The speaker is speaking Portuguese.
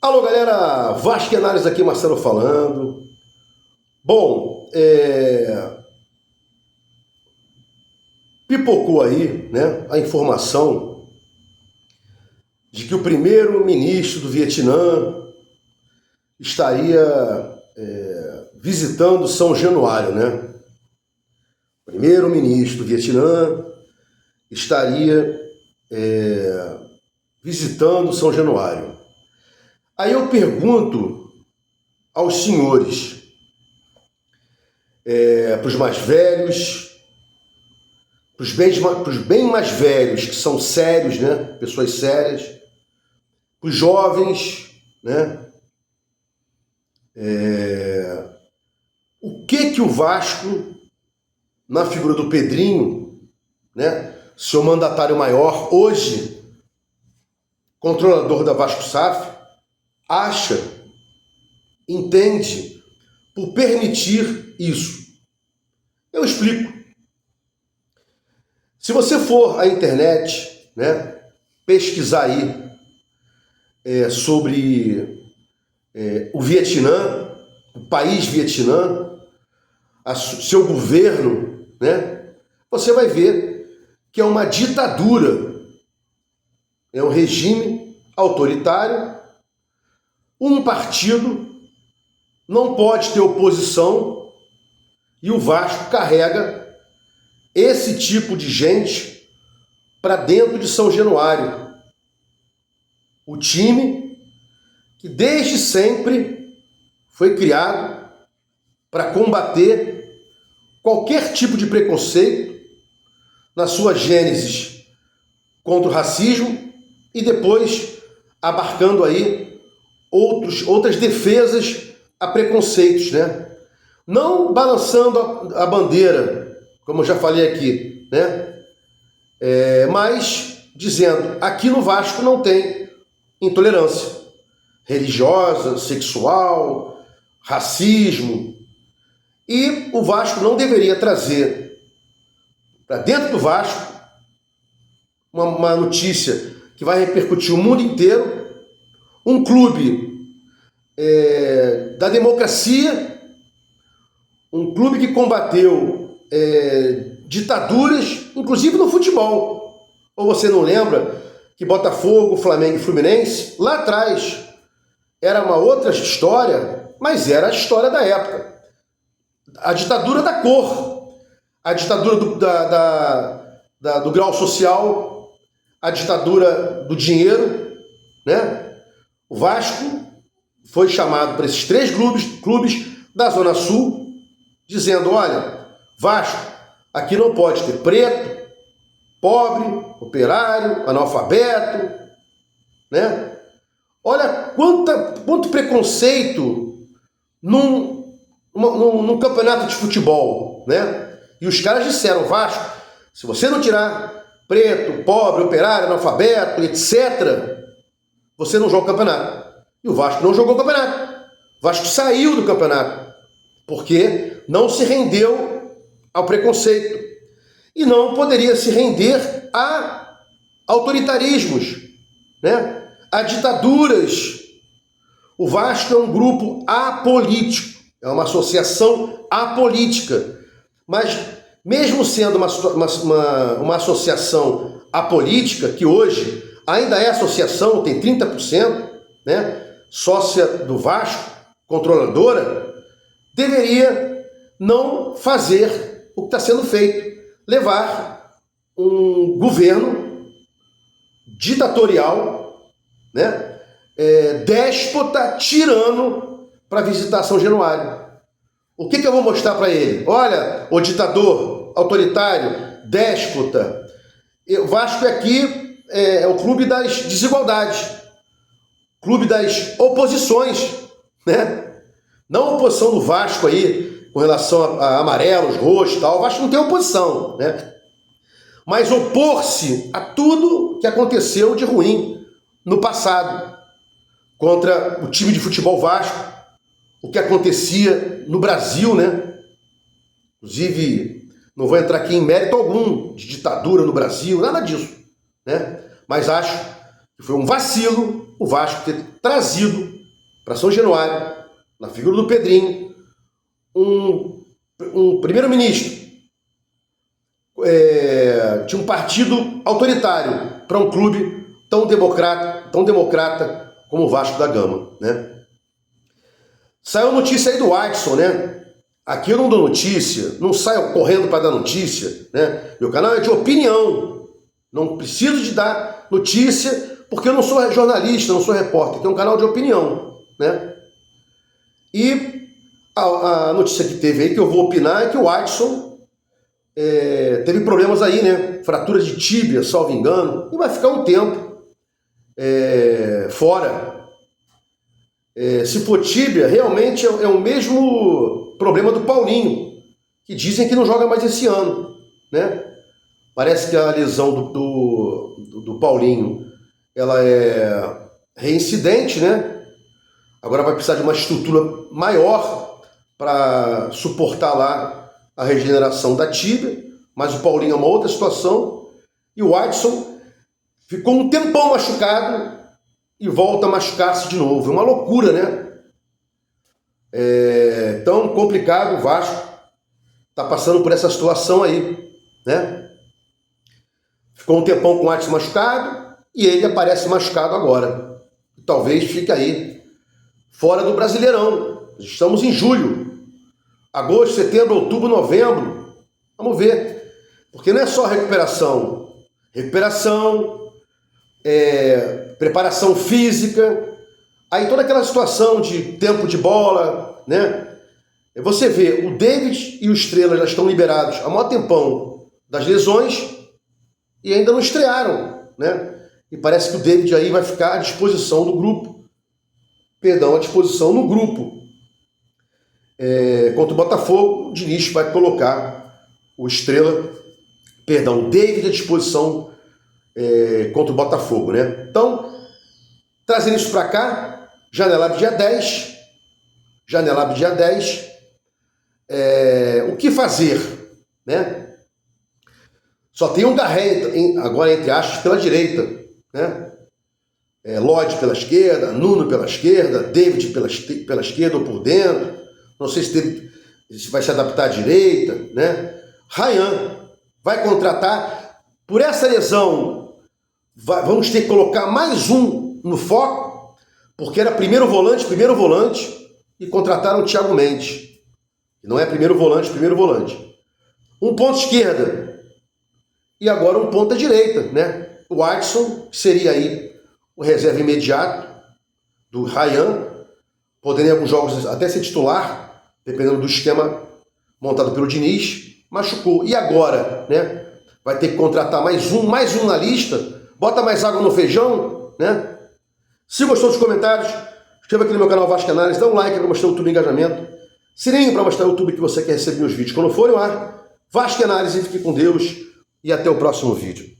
Alô, galera, Vasquenares aqui, Marcelo falando. Bom, pipocou aí, né, a informação de que o primeiro-ministro do Vietnã estaria visitando São Januário, né? O primeiro-ministro do Vietnã estaria visitando São Januário. Aí eu pergunto aos senhores, para os mais velhos, para os bem mais velhos, que são sérios, né? Pessoas sérias, para os jovens, né? O que o Vasco, na figura do Pedrinho, né? Seu mandatário maior, hoje, controlador da Vasco SAF, acha, entende, por permitir isso? Eu explico. Se você for à internet, né, pesquisar aí sobre o Vietnã, o país Vietnã, seu governo, né, você vai ver que é uma ditadura, é um regime autoritário. Um partido não pode ter oposição e o Vasco carrega esse tipo de gente para dentro de São Januário. O time que desde sempre foi criado para combater qualquer tipo de preconceito na sua gênese contra o racismo e depois abarcando aí outras defesas a preconceitos, né? Não balançando a bandeira, como eu já falei aqui, né? Mas dizendo, aqui no Vasco não tem intolerância religiosa, sexual, racismo. E o Vasco não deveria trazer para dentro do Vasco uma notícia que vai repercutir o mundo inteiro, um clube da democracia, um clube que combateu ditaduras, inclusive no futebol. Ou você não lembra que Botafogo, Flamengo e Fluminense, lá atrás, era uma outra história, mas era a história da época. A ditadura da cor, a ditadura do grau social, a ditadura do dinheiro, né? O Vasco foi chamado para esses três clubes da Zona Sul, dizendo, olha, Vasco, aqui não pode ter preto, pobre, operário, analfabeto, né? Olha quanto preconceito num campeonato de futebol, né? E os caras disseram, Vasco, se você não tirar preto, pobre, operário, analfabeto, etc., você não joga o campeonato. E o Vasco não jogou o campeonato. O Vasco saiu do campeonato, porque não se rendeu ao preconceito. E não poderia se render a autoritarismos, né? A ditaduras. O Vasco é um grupo apolítico, é uma associação apolítica. Mas, mesmo sendo uma associação apolítica, que hoje ainda é associação, tem 30%, né, sócia do Vasco, controladora, deveria não fazer o que está sendo feito, levar um governo ditatorial, né, déspota, tirano, para visitar São Januário. O que eu vou mostrar para ele? Olha, o ditador, autoritário, déspota. O Vasco aqui é o clube das desigualdades, clube das oposições, né? Não a oposição do Vasco aí, com relação a amarelos, roxos e tal. O Vasco não tem oposição, né? Mas opor-se a tudo que aconteceu de ruim no passado, contra o time de futebol Vasco, o que acontecia no Brasil, né? Inclusive, não vou entrar aqui em mérito algum de ditadura no Brasil, nada disso, né? Mas acho que foi um vacilo o Vasco ter trazido para São Januário, na figura do Pedrinho, um primeiro-ministro de um partido autoritário para um clube tão democrata como o Vasco da Gama, né? Saiu notícia aí do Adson, né? Aqui eu não dou notícia, não saio correndo para dar notícia, né? Meu canal é de opinião, não preciso de dar notícia porque eu não sou jornalista, não sou repórter, é um canal de opinião, né? E a notícia que teve aí, que eu vou opinar, é que o Adson teve problemas aí, né? Fratura de tíbia, salvo engano, e vai ficar um tempo fora. Se for tíbia, realmente é o mesmo problema do Paulinho, que dizem que não joga mais esse ano, né? Parece que a lesão do Paulinho, ela é reincidente, né? Agora vai precisar de uma estrutura maior para suportar lá a regeneração da tíbia, mas o Paulinho é uma outra situação, e o Adson ficou um tempão machucado e volta a machucar-se de novo. É uma loucura, né? Tão complicado. O Vasco está passando por essa situação aí, né? Ficou um tempão com o Adson machucado e ele aparece machucado agora. Talvez fique aí fora do Brasileirão. Estamos em julho, agosto, setembro, outubro, novembro. Vamos ver. Porque não é só recuperação, preparação física, aí toda aquela situação de tempo de bola, né? Você vê, o David e o Estrela já estão liberados há maior tempão das lesões e ainda não estrearam, né? E parece que o David aí vai ficar à disposição do grupo, à disposição no grupo. Contra o Botafogo, o Diniz vai colocar o David à disposição contra o Botafogo, né? Então, trazendo isso para cá, Janelab dia 10, o que fazer, né? Só tem um Garré agora, entre aspas, pela direita, né? Lodge pela esquerda, Nuno pela esquerda, David pela esquerda ou por dentro, não sei se vai se adaptar à direita, né? Ryan vai contratar, por essa lesão, vamos ter que colocar mais um no foco, porque era primeiro volante, e contrataram o Thiago Mendes. Não é primeiro volante. Um ponto esquerda, e agora um ponta direita, né? O Adson, que seria aí o reserva imediato do Ryan, poderia em alguns jogos até ser titular, dependendo do esquema montado pelo Diniz, machucou. E agora, né? Vai ter que contratar mais um na lista, bota mais água no feijão, né? Se gostou dos comentários, inscreva aqui no meu canal Vasco Análise, dá um like para mostrar o YouTube engajamento, sininho para mostrar o YouTube que você quer receber meus vídeos quando forem lá. Vasco Análise, fique com Deus e até o próximo vídeo.